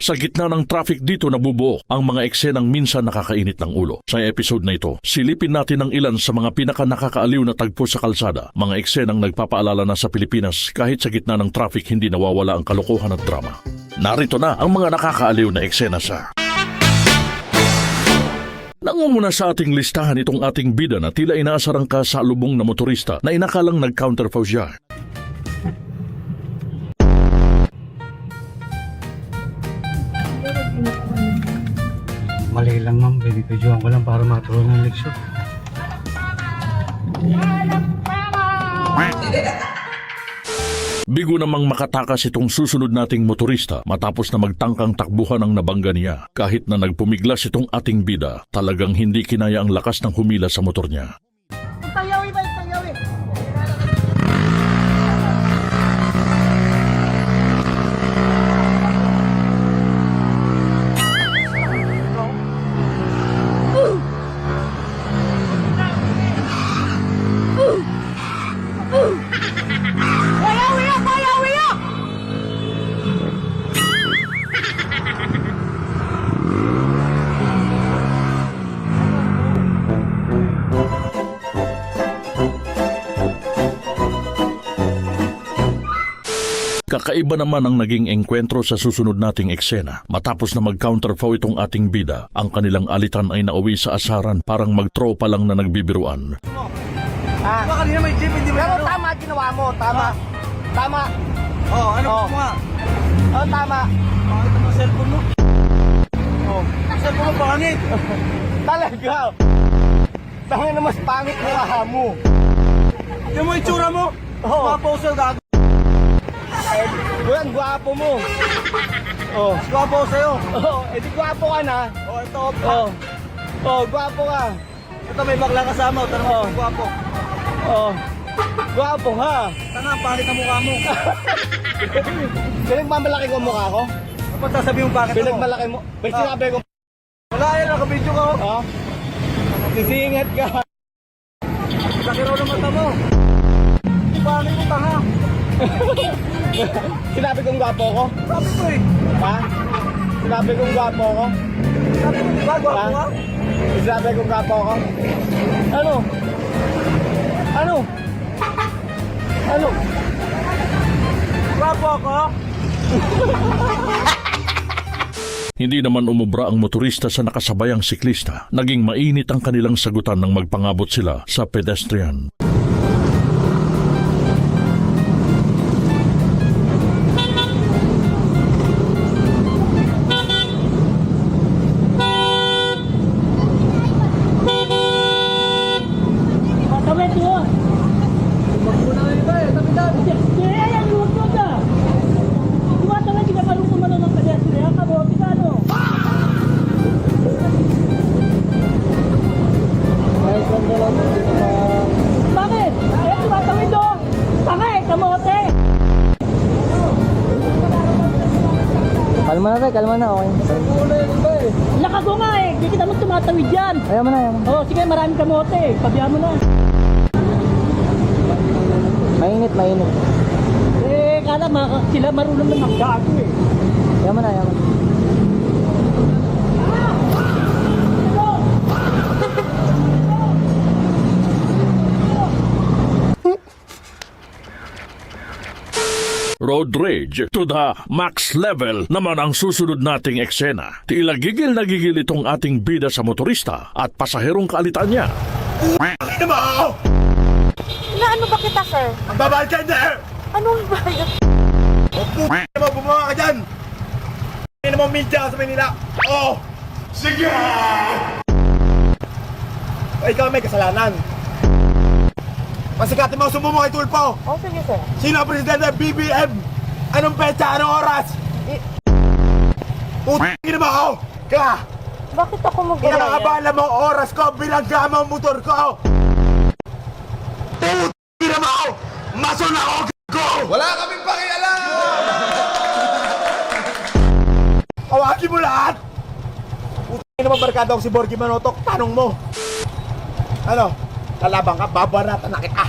Sa gitna ng traffic dito nabubuo ang mga eksenang minsan nakakainit ng ulo. Sa episode na ito, silipin natin ang ilan sa mga pinaka-nakakaaliw na tagpo sa kalsada. Mga eksenang nagpapaalala na sa Pilipinas kahit sa gitna ng traffic hindi nawawala ang kalokohan at drama. Narito na ang mga nakakaaliw na eksena sa... Nangunguna sa ating listahan itong ating bida na tila inaasarang ka sa lubong na motorista na inakalang nag-counterfeit siya. Mali lang ma'am, binibidyoan ko lang para matulong ng leksyon. Bigo namang makatakas itong susunod nating motorista matapos na magtangkang takbuhan ang nabangga niya. Kahit na nagpumiglas itong ating bida, talagang hindi kinaya ang lakas ng humila sa motor niya. Kakaiba naman ang naging engkwentro sa susunod nating eksena. Matapos na mag-counterfeit itong ating bida, ang kanilang alitan ay nauwi sa asaran parang mag-tropa lang na nagbibiruan. Baka kanina may jeep, hindi mo Pero tama ginawa mo, tama. Tama. ano Oh. mo nga? Tama. Pakita mo cellphone mo. Cellphone mo pangit. Talaga. Tangin na mas pangit na mo. Yung mo itsura mo. Oo. Mga poser gago. Buyan, gwapo mo. Oh. Gwapo sa'yo. Oh, edi gwapo ka na. Ito. Oh, gwapo ka. Ito may bakla kasama. Tanong mo, gwapo. Oh. Gwapo ha. Tanga, pangit ang mukha mo. Pinagmamalaki ko ang mukha ko. Dapat sasabihin mo bakit ako. Pinagmalaki mo. May sinabi ko. Wala yan, nakabidyo ka. Oh. Sisingit ka. Laki raw ng mata mo. Pangit mo tanga. Sinabi kong gwapo ko? Sabi ko eh. Ha? Sinabi kong gwapo ko? Sabi ko diba, gwapo ka? Sinabi kong gwapo ko? Ano? Ano? Ano? Gwapo ako? Hindi naman umubra ang motorista sa nakasabayang siklista. Naging mainit ang kanilang sagutan nang magpangabot sila sa pedestrian. Bakit? Ayaw tumatawid o! Tanga eh, kamote! Kalma na tayo, kalma na, okay. Lakas mo nga eh, hindi kita mo tumatawid yan! Ayaw mo na, ayaw mo. Oo, sige, maraming kamote eh, pabihan mo na. Mainit, mainit. Eh, kala sila marunong na maggago eh. Ayaw mo na, ayaw mo. Road rage to the max level naman ang susunod nating eksena. Tila gigil na gigil itong ating bida sa motorista at pasaherong kaalitan niya. Ano mo? Inaano ba kita, sir? Ang babal ka na! Anong bayad? O puti mo, bumama ka dyan! Hindi naman media sa Manila! Oh! Sige! O ikaw may kasalanan. Masikatin mo, sumo mo kay Tulpo! Oh, sige, sir. Sino ang presidente ng BBM? Anong petsa? Anong oras? Puti mo ako! Ka! Bakit ako mag-gaya? Inaabala mo ang oras ko, binagya mo ang motor ko! Puti mo ako! Mason ako! Go! Wala kaming pakialam! Awagin mo lahat! Puti naman barkada ako si Borgie Manotok, tanong mo! Ano? Lalabang ka, babaratan na kita!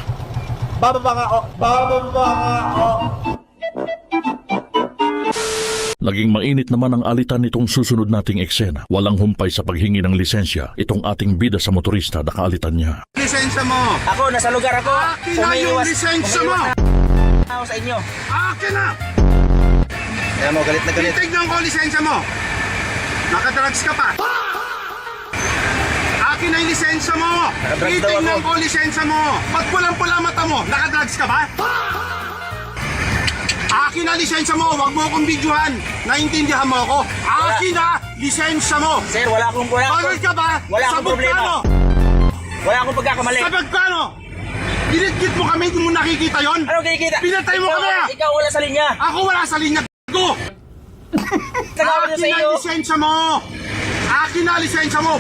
Bababa nga o! Bababa nga o! Naging mainit naman ang alitan nitong susunod nating eksena. Walang humpay sa paghingi ng lisensya. Itong ating bida sa motorista na kaalitan niya. Lisensya mo! Ako, nasa lugar ako. Akin na yung lisensya mo! Ako sa inyo. Akin na! Kaya mo, galit na galit. Titignan ko ang lisensya mo! Nakadrugs ka pa! Akin na yung lisensya mo! Nakadrugs daw Titignan ako. ko ang lisensya mo! Ba't pulang-pula mata mo? Nakadrugs ka ba? Akin na lisensya mo! Huwag mo akong videohan! Naintindihan mo ako? Akin na lisensya mo! Sir, wala akong Pagod ka ba? Wala akong Sabog problema. ka, no? Wala akong pagkakamali. Sabog ka, no? Dinidgit mo kami, hindi mo nakikita yon? Ano kikita? Pinatay mo kami, ah! Ikaw wala sa linya. Ako wala sa linya, ko! Tagawa niyo Akin sa na inyo. lisensya mo! Akin na lisensya mo!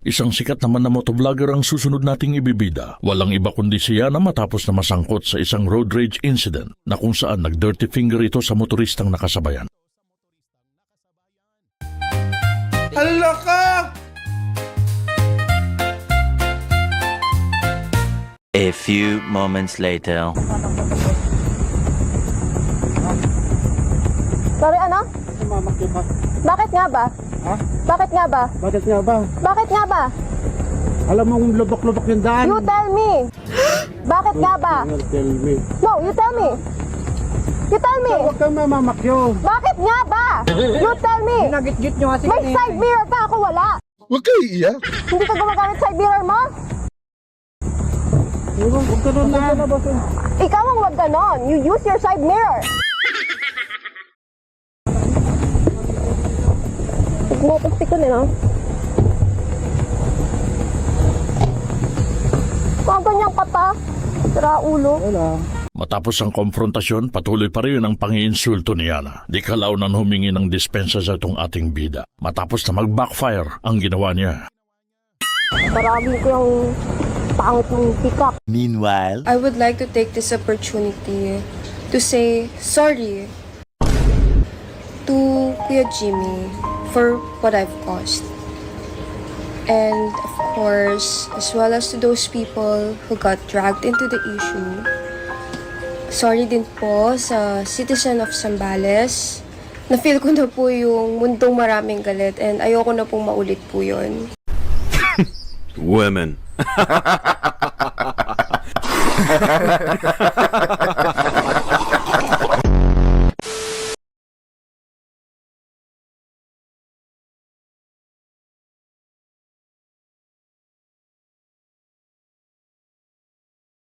Isang sikat naman na motovlogger ang susunod nating ibibida. Walang iba kundi siya na matapos na masangkot sa isang road rage incident na kung saan nag-dirty finger ito sa motoristang nakasabayan. Hala ka! A few moments later. Sorry, ano? Bakit nga ba? Ha? Bakit nga ba? Bakit nga ba? Bakit nga ba? Alam mo kung lubok-lubok yung daan. You tell me. Bakit nga ba? Tell me. No, you tell me. You tell me. Huwag kang mamamakyo. Bakit nga ba? You tell me. Nagit-git nyo kasi May side mirror ka, ako wala. Huwag kayo iiyak. Hindi ka gumagamit side mirror mo? Huwag ka doon na. Ikaw ang wag ganon. You use your side mirror. Motostick ko nila. Kung ganyan ka pa, sira ulo. Matapos ang konfrontasyon, patuloy pa rin ang pangiinsulto ni Yana. Di kalaw nang humingi ng dispensa sa itong ating bida. Matapos na mag-backfire ang ginawa niya. Marami ko yung pangit ng pick-up. Meanwhile, I would like to take this opportunity to say sorry to Kuya Jimmy for what I've caused. And of course, as well as to those people who got dragged into the issue. Sorry din po sa citizen of Zambales. Na-feel ko na po yung mundong maraming galit and ayoko na pong maulit po yun. women.